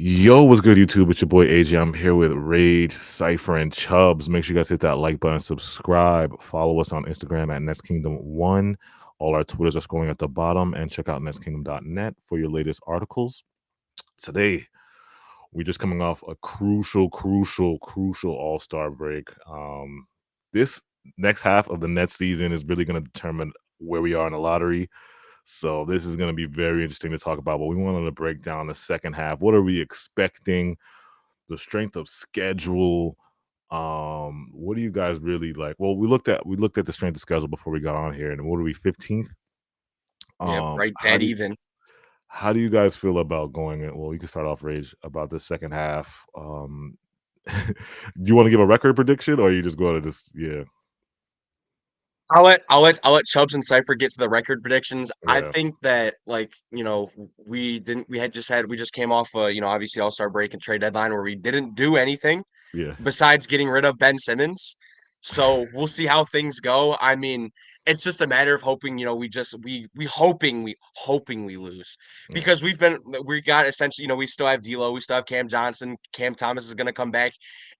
Yo, what's good, YouTube? It's your boy AJ. I'm here with Rage, Cypher, and Chubbs. Make sure you guys hit that like button, subscribe, follow us on Instagram at Next Kingdom One. All our Twitters are scrolling at the bottom, and check out nextkingdom.net for your latest articles. Today, we're just coming off a crucial All-Star break. This next half of the Nets season is really going to determine where we are in the lottery. So this is going to be very interesting to talk about, but we wanted to break down the second half. What are we expecting? The strength of schedule. What do you guys really like? Well, we looked at the strength of schedule before we got on here, and what are we 15th? Yep, right How dead do you, even. how do you guys feel about going in? Well, you can start off, Rage, about the second half. Do you want to give a record prediction, or you just go to this? Yeah, I'll let Chubbs and Cypher get to the record predictions. I yeah, think that we just came off obviously All-Star break and trade deadline where we didn't do anything yeah, besides getting rid of Ben Simmons. So we'll see how things go. I mean, it's just a matter of hoping, we hoping we lose. yeah, Because we got essentially, we still have D'Lo, we still have Cam Johnson, Cam Thomas is gonna come back.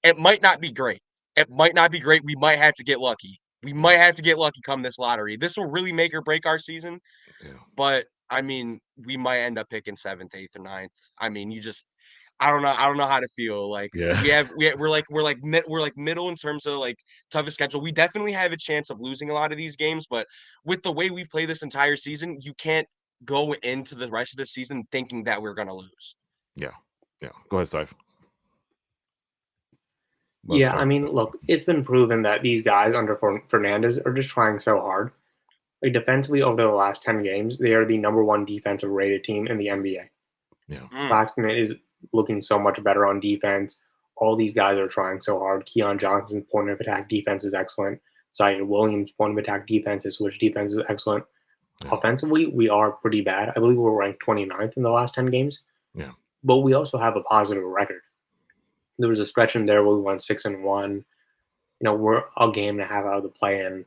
It might not be great. It might not be great. We might have to get lucky. We yeah, might have to get lucky come this lottery. This will really make or break our season, yeah, but I mean, we might end up picking seventh, eighth, or ninth. I mean, I don't know how to feel. Like yeah. we're like middle in terms of like toughest schedule. We definitely have a chance of losing a lot of these games, but with the way we've played this entire season, you can't go into the rest of the season thinking that we're gonna lose. Yeah, yeah. Go ahead, Sif. Let's Yeah, start. I mean, look, it's been proven that these guys under Fernandez are just trying so hard. Like defensively, over the last 10 games, they are the number one defensive rated team in the NBA. Yeah, Mm, Claxton is looking so much better on defense. All these guys are trying so hard. Keon Johnson's point of attack defense is excellent. Zion Williams' point of attack defense, his switch defense is excellent. yeah, Offensively, we are pretty bad. I believe we're ranked 29th in the last 10 games, yeah, but we also have a positive record. There was a stretch in there where we went 6-1. We're a game and a half out of the play-in.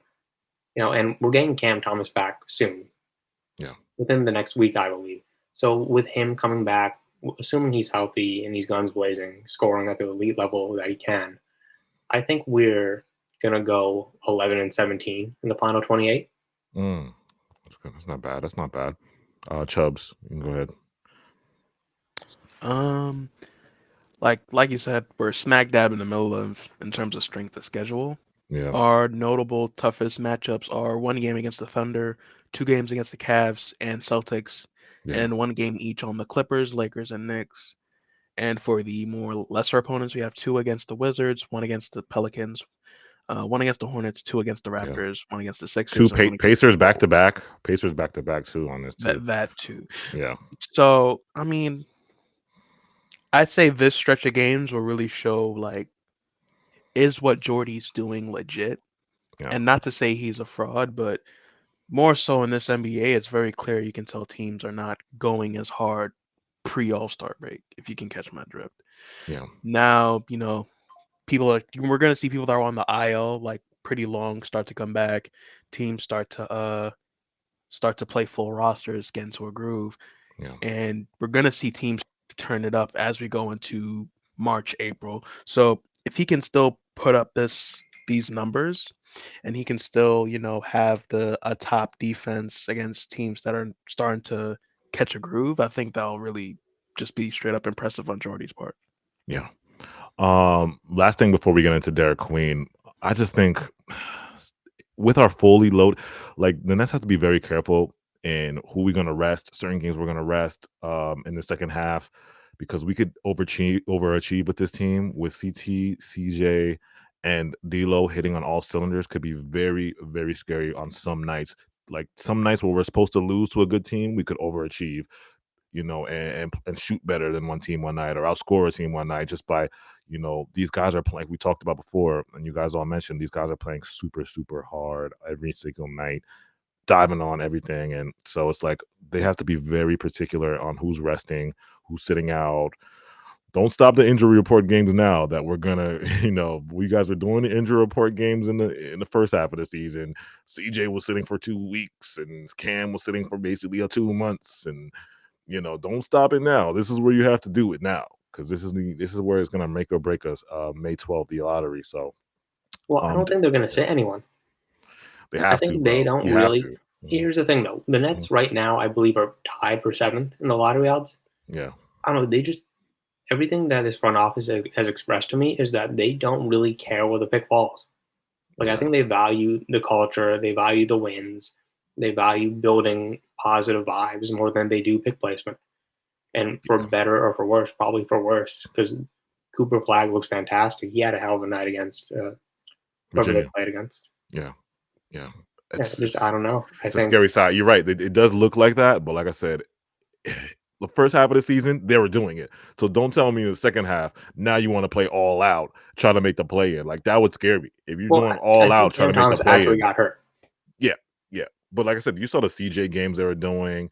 And we're getting Cam Thomas back soon, yeah, within the next week, I believe. So with him coming back, assuming he's healthy and he's guns blazing, scoring at the elite level that he can, I think we're gonna go 11-17 in the final 28. Mm, that's good. That's not bad. That's not bad. Chubbs, you can go ahead. Um, like you said, we're smack dab in the middle of in terms of strength of schedule. Yeah, Our notable toughest matchups are one game against the Thunder, two games against the Cavs and Celtics, yeah, and one game each on the Clippers, Lakers, and Knicks. And for the more lesser opponents, we have two against the Wizards, one against the Pelicans, one against the Hornets, two against the yeah. Raptors, one against the Two Sixers, and one against the Pacers back to Bulls. back. Pacers back to back too on this too. That too. Yeah, So, I mean, I'd say this stretch of games will really show like is what Jordy's doing legit? yeah, And not to say he's a fraud, but more so in this NBA, it's very clear you can tell teams are not going as hard pre All-Star break, if you can catch my drift. yeah, Now, we're gonna see people that are on the IL like pretty long start to come back. Teams start to play full rosters, get into a groove, yeah, and we're gonna see teams turn it up as we go into March, April. So if he can still put up these numbers and he can still, have a top defense against teams that are starting to catch a groove, I think that'll really just be straight up impressive on Jordy's part. yeah. Last thing before we get into Derik Queen, I just think with our fully load, like the Nets have to be very careful in who we're gonna rest. Certain games we're gonna rest in the second half because we could overachieve with this team with CT, CJ, and D'Lo hitting on all cylinders could be very, very scary on some nights. Like some nights where we're supposed to lose to a good team, we could overachieve, and shoot better than one team one night or outscore a team one night just by, these guys are playing. We talked about before, and you guys all mentioned these guys are playing super, super hard every single night, diving on everything. And so it's like they have to be very particular on who's resting, who's sitting out. Don't stop the injury report games now that we're gonna, we guys were doing the injury report games in the first half of the season. CJ was sitting for 2 weeks and Cam was sitting for basically 2 months. And don't stop it now. This is where you have to do it now. because this is where it's gonna make or break us. May 12th, the lottery. So Well, I don't think they're going to sit anyone. they I have to, think they bro. don't You have really. to. Here's the thing, though. The Nets right now, I believe, are tied for 7th in the lottery odds. Yeah. I don't know. They just everything that this front office has expressed to me is that they don't really care where the pick falls. Like I Yeah. think they value the culture, they value the wins, they value building positive vibes more than they do pick placement. And for better or for worse, probably for worse, because Cooper Flag looks fantastic. He had a hell of a night against whoever they Virginia. played against. Yeah. Yeah. Yeah, just I don't know. I It's a think scary side. You're right. It does look like that, but like I said, the first half of the season, they were doing it. So don't tell me in the second half, now you want to play all out, try to make the play in. Like that would scare me. If you're well, going I all out think trying Cam to make the Thomas play actually in, got hurt. yeah, yeah. But like I said, you saw the CJ games they were doing.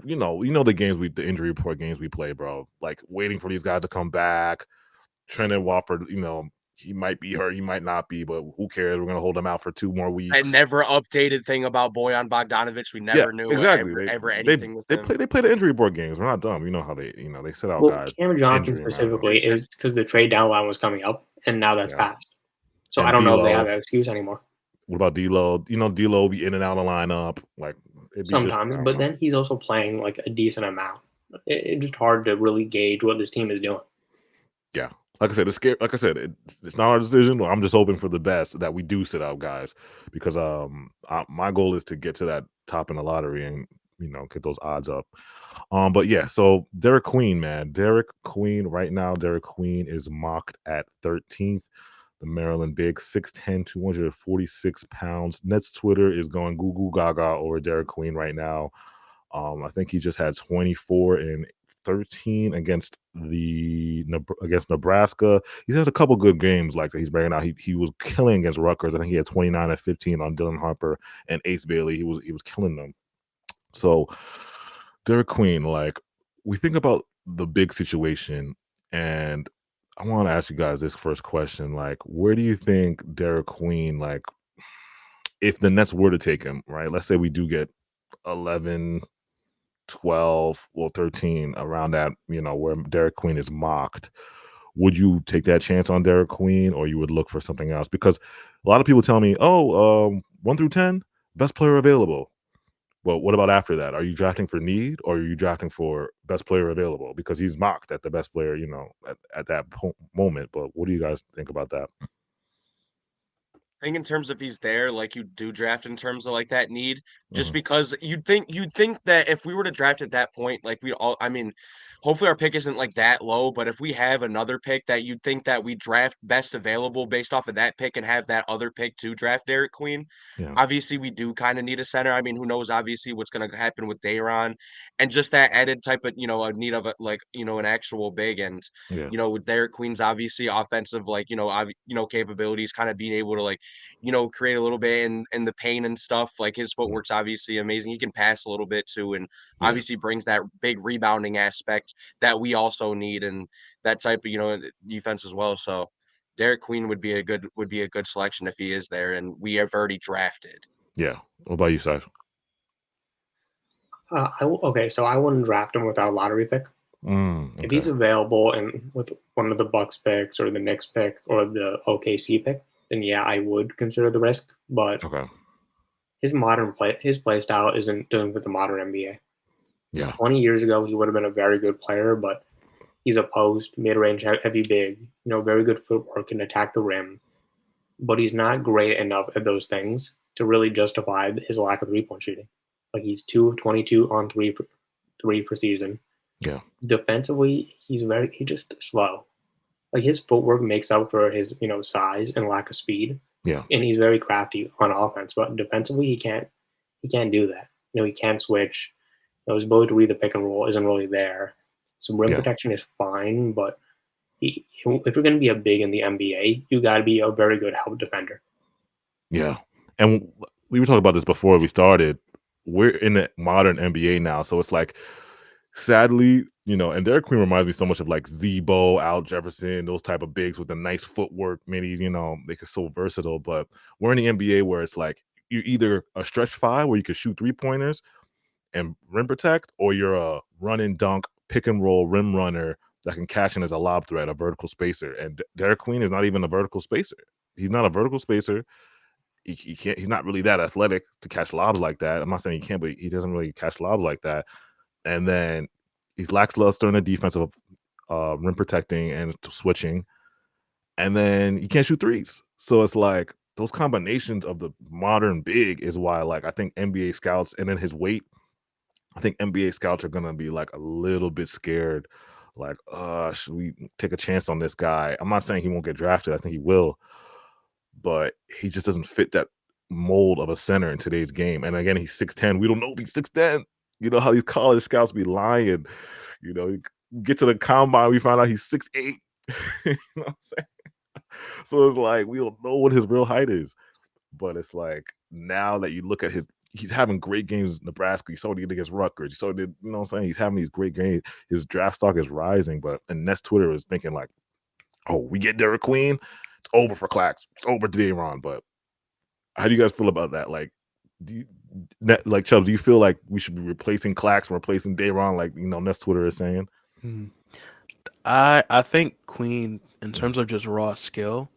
You know the injury report games we play, bro. Like waiting for these guys to come back. Trendon Watford, he might be hurt, he might not be, but who cares? We're gonna hold him out for 2 more And weeks. never updated thing about Bojan Bogdanovic. We Yeah, never knew exactly. ever They anything with they him. play they play the injury report games. We're not dumb. You know how they sit out Well, guys. Cameron Johnson Injury matter. specifically is because the trade deadline was coming up, and now that's Yeah. passed. So I And don't know if they have D'Lo. that excuse anymore. What about D'Lo? D'Lo will be in and out of lineup. Like it'd be just I Sometimes, don't but know. then he's also playing like a decent amount. It's just hard to really gauge what this team is doing. Yeah. Like I said, it's scary. Like I said, it's not our decision. I'm just hoping for the best that we do sit out guys because my goal is to get to that top in the lottery and get those odds up. But yeah, so Derik Queen, man. Derik Queen right now, Derik Queen is mocked at 13th. The Maryland big, 6'10, 246 pounds. Nets Twitter is going goo goo gaga over Derik Queen right now. I think he just had 24 and 13 against Nebraska. He has a couple good games like that he's bringing out. He was killing against Rutgers. I think he had 29 and 15 on Dylan Harper and Ace Bailey. He was killing them. So Derik Queen, like we think about the big situation, and I want to ask you guys this first question: like, where do you think Derik Queen, like, if the Nets were to take him, right? Let's say we do get 11, 12, or 13 around that, where Derik Queen is mocked. Would you take that chance on Derik Queen, or you would look for something else? Because a lot of people tell me, 1 through 10, best player available. Well, what about after that? Are you drafting for need or are you drafting for best player available? Because he's mocked at the best player, at that moment. But what do you guys think about that? I think in terms of he's there, like you do draft in terms of like that need, just Mhm. because you'd think that if we were to draft at that point, like we all, I mean, hopefully our pick isn't like that low, but if we have another pick that you'd think that we draft best available based off of that pick and have that other pick to draft Derik Queen. Yeah. Obviously, we do kind of need a center. I mean, who knows? Obviously, what's going to happen with Dayron, and just that added type of a need of an actual big and Yeah. with Derik Queen's obviously offensive capabilities, kind of being able to create a little bit in the paint and stuff. Like his Mm. footwork's obviously amazing. He can pass a little bit too, and Yeah. obviously brings that big rebounding aspect that we also need and that type of defense as well. So Derik Queen would be a good selection if he is there, and we have already drafted. Yeah. What about you, Saif? Okay, so I wouldn't draft him without a lottery pick. If Okay. he's available and with one of the Bucks picks or the Knicks pick or the OKC pick, then yeah, I would consider the risk. But Okay. his play style doesn't fit the modern NBA. Yeah. 20 years ago, he would have been a very good player, but he's a post, mid-range, heavy big, very good footwork, can attack the rim, but he's not great enough at those things to really justify his lack of three-point shooting. Like he's 2 of 22 on three for season. Yeah. Defensively, he's just slow. Like his footwork makes up for his size and lack of speed, Yeah. and he's very crafty on offense. But defensively, he can't do that. He can't switch. His ability to read the pick and roll isn't really there. Some rim Yeah. protection is fine, but if you're going to be a big in the NBA, you got to be a very good help defender. Yeah. And we were talking about this before we started. We're in the modern NBA now. So it's like, sadly, and Derik Queen reminds me so much of like Zebo, Al Jefferson, those type of bigs with the nice footwork, minis, they are so versatile. But we're in the NBA where it's like you're either a stretch five where you can shoot 3-pointers and rim protect, or you're a run and dunk, pick and roll rim runner that can catch in as a lob threat, a vertical spacer. And Derik Queen is not even a vertical spacer. He's not a vertical spacer. He can't. He's not really that athletic to catch lobs like that. I'm not saying he can't, but he doesn't really catch lobs like that. And then he's lackluster in the defensive rim protecting and switching. And then he can't shoot threes. So it's like those combinations of the modern big is why, like, I think NBA scouts and then his weight, I think NBA scouts are gonna be like a little bit scared. Like, should we take a chance on this guy? I'm not saying he won't get drafted. I think he will, but he just doesn't fit that mold of a center in today's game. And again, he's 6'10". We don't know if he's 6'10". You know how these college scouts be lying. You get to the combine, we find out he's 6'8". You know what I'm saying? So it's like we don't know what his real height is. But it's like now that you look at he's having great games in Nebraska. You saw what he did against Rutgers. You saw you know what I'm saying? He's having these great games. His draft stock is rising, and Nets Twitter is thinking like, oh, we get Derik Queen, it's over for Clax. It's over to Daron. But how do you guys feel about that? Like, like Chubbs, do you feel like we should be replacing Clax, replacing Daron, like Nets Twitter is saying? I think Queen, in terms of just raw skill,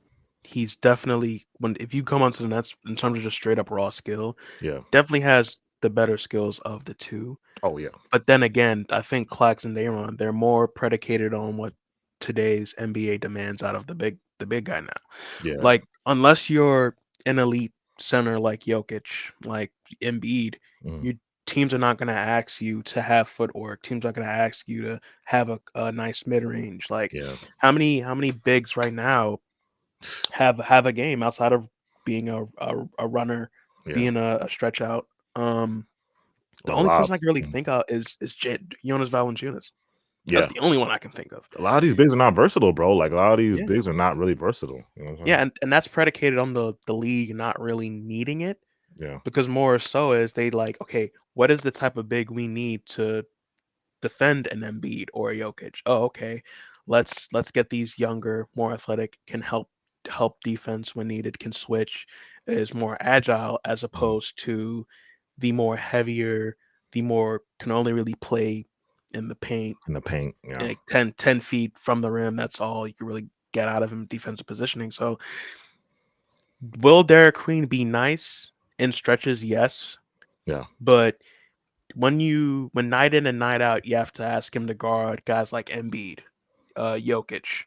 he's definitely if you come onto the Nets in terms of just straight up raw skill, definitely has the better skills of the two. Oh yeah. But then again, I think Clax and Daron, they're more predicated on what today's NBA demands out of the big guy now. Yeah. Like unless you're an elite center like Jokic, like Embiid, your teams are not going to ask you to have footwork. Teams are going to ask you to have a nice mid range. Like how many bigs right now have a game outside of being a runner, being a stretch out. The only person I can really think of is Jonas Valanciunas. That's the only one I can think of. A lot of these bigs are not versatile, bro. Like a lot of these bigs are not really versatile. You know what I'm saying? And that's predicated on the league not really needing it. Yeah. Because more so is they like, okay, what is the type of big we need to defend an Embiid or a Jokic? Oh, okay. Let's get these younger, more athletic, can help defense when needed, can switch, is more agile as opposed to the more heavier, the more can only really play in the paint. Yeah. Like 10 feet from the rim. That's all you can really get out of him defensive positioning. So will Derik Queen be nice in stretches? Yes. Yeah. But when night in and night out, you have to ask him to guard guys like Embiid, Jokic,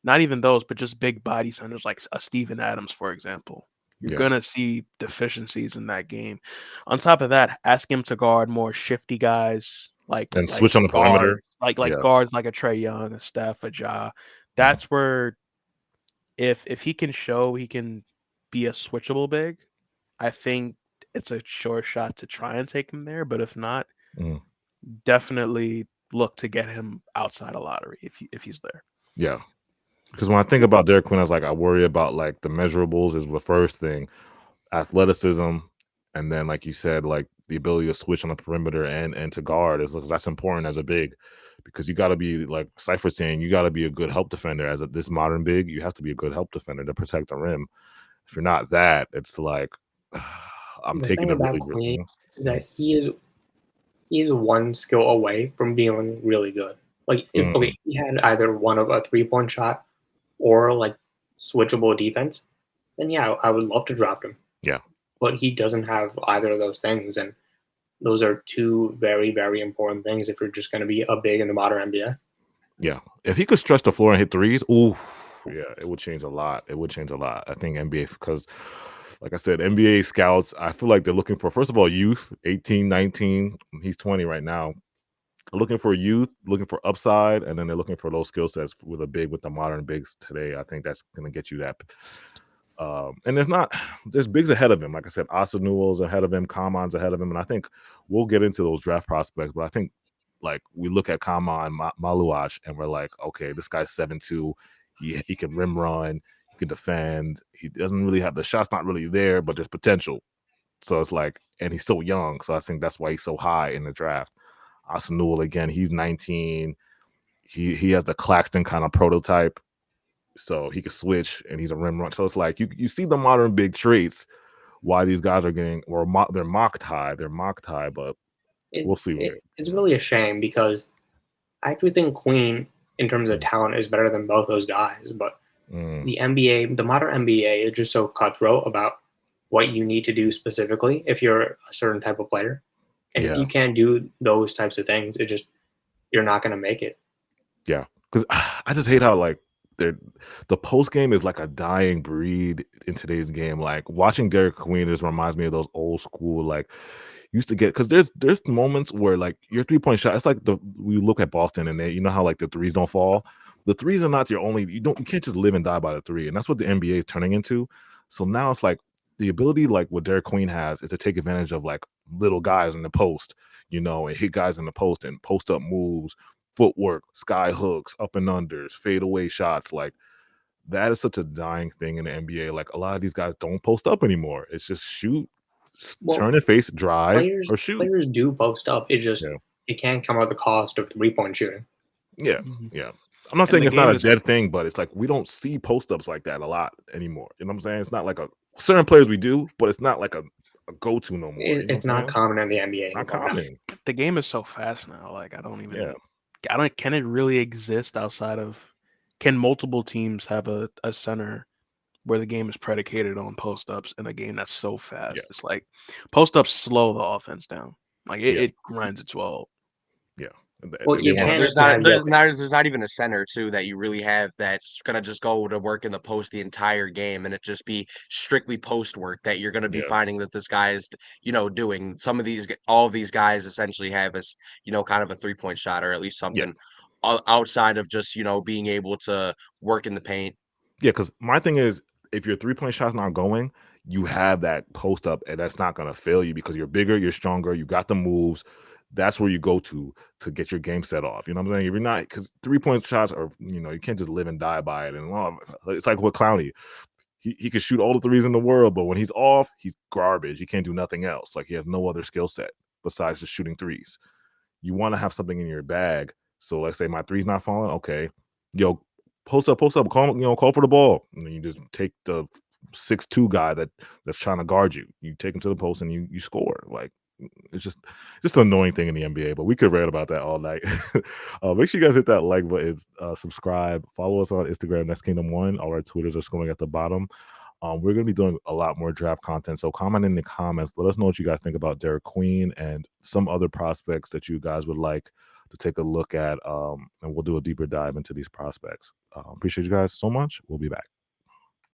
not even those, but just big body centers like a Steven Adams, for example. You're gonna see deficiencies in that game. On top of that, ask him to guard more shifty guys and switch on the perimeter, like guards like a Trae Young, a Steph, a Ja. That's where if he can show he can be a switchable big, I think it's a sure shot to try and take him there. But if not, definitely look to get him outside a lottery if he's there. Yeah. Because when I think about Derik Queen, I worry about like the measurables is the first thing, athleticism, and then like you said, like the ability to switch on the perimeter and to guard that's important as a big, because you got to be like Cypher saying, you got to be a good help defender as this modern big. You have to be a good help defender to protect the rim. If you're not that, it's like I'm taking a really Queen is that he is one skill away from being really good. Like if he had either one of a 3-point shot or like switchable defense, then I would love to draft him. Yeah. But he doesn't have either of those things, and those are two very, very important things if you're just going to be a big in the modern NBA. Yeah. If he could stretch the floor and hit threes, it would change a lot. It would change a lot. I think NBA, because like I said, NBA scouts, I feel like they're looking for, first of all, youth, 18, 19. He's 20 right now. Looking for youth, looking for upside, and then they're looking for those skill sets with the modern bigs today. I think that's going to get you that. And there's bigs ahead of him. Like I said, Asa Newell's ahead of him, Kaman's ahead of him, and I think we'll get into those draft prospects. But I think like we look at Kaman Maluach and we're like, okay, this guy's 7'2". He can rim run, he can defend. He doesn't really have the shot's not really there, but there's potential. So it's like, and he's so young, so I think that's why he's so high in the draft. Asa Newell, again, he's 19. He has the Claxton kind of prototype, so he can switch and he's a rim run. So it's like you see the modern big traits, why these guys are getting, or they're mocked high, but we'll see. It's really a shame because I actually think Queen in terms of talent is better than both those guys. But Mm, the NBA, the modern NBA, is just so cutthroat about what you need to do specifically if you're a certain type of player. And if yeah. you can't do those types of things, you're not going to make it. Yeah, because I just hate how like the post game is like a dying breed in today's game. Like watching Derik Queen just reminds me of those old school like used to get because there's moments where like your 3 point shot. It's like we look at Boston and they you know how like the threes don't fall. The threes are not your only. You can't just live and die by the three, and that's what the NBA is turning into. So now it's like the ability like what Derik Queen has is to take advantage of like little guys in the post, and hit guys in the post and post up moves footwork, sky hooks, up and unders, fadeaway shots. Like that is such a dying thing in the NBA. Like a lot of these guys don't post up anymore. It's just shoot, Well, turn and face, drive players or shoot. players do post up. Yeah, It can't come at the cost of 3-point shooting. yeah, Mhm. yeah. I'm not And saying the it's not game a is dead thing, but it's like we don't see post ups like that a lot anymore. You know what I'm saying? It's not like a certain players we do, but it's not like a go to no more. You know It's what I'm not saying? common in the NBA Not anymore. No. common. the game is so fast now. Like Yeah, can it really exist outside of can multiple teams have a center where the game is predicated on post ups in a game that's so yeah, fast? It's like post ups slow the offense down. Like yeah, it grinds its well. yeah. Well, They you want Yeah, can to. if you have Jokic. there's not even a center too that you really have that's gonna just go to work in the post the entire game and it just be strictly post work that you're gonna be Yeah, finding that this guy is, doing. Some of all of these guys essentially have this, kind of a 3-point shot or at least yeah. something outside of just, being able to work in the paint. Yeah, because my thing is, if your 3 point shot's not going, you have that post up, and that's not gonna fail you because you're bigger, you're stronger, you got the moves. That's where you go to get your game set off. You know what I'm saying? If you're not, because 3 point shots are, you can't just live and die by it. And it's like with Clowney, he can shoot all the threes in the world, but when he's off, he's garbage. He can't do nothing else. Like he has no other skill set besides just shooting threes. You want to have something in your bag. So let's say my three's not falling. Okay, yo, post up, call for the ball. And then you just take the 6'2" guy that's trying to guard you. You take him to the post and you score. Like it's just an annoying thing in the NBA. But we could rant about that all night. Make sure you guys hit that like button, subscribe, follow us on Instagram. That's Kingdom One. All our Twitters are scrolling at the bottom. We're going to be doing a lot more draft content. So comment in the comments. Let us know what you guys think about Derik Queen and some other prospects that you guys would like to take a look at. And we'll do a deeper dive into these prospects. Appreciate you guys so much. We'll be back.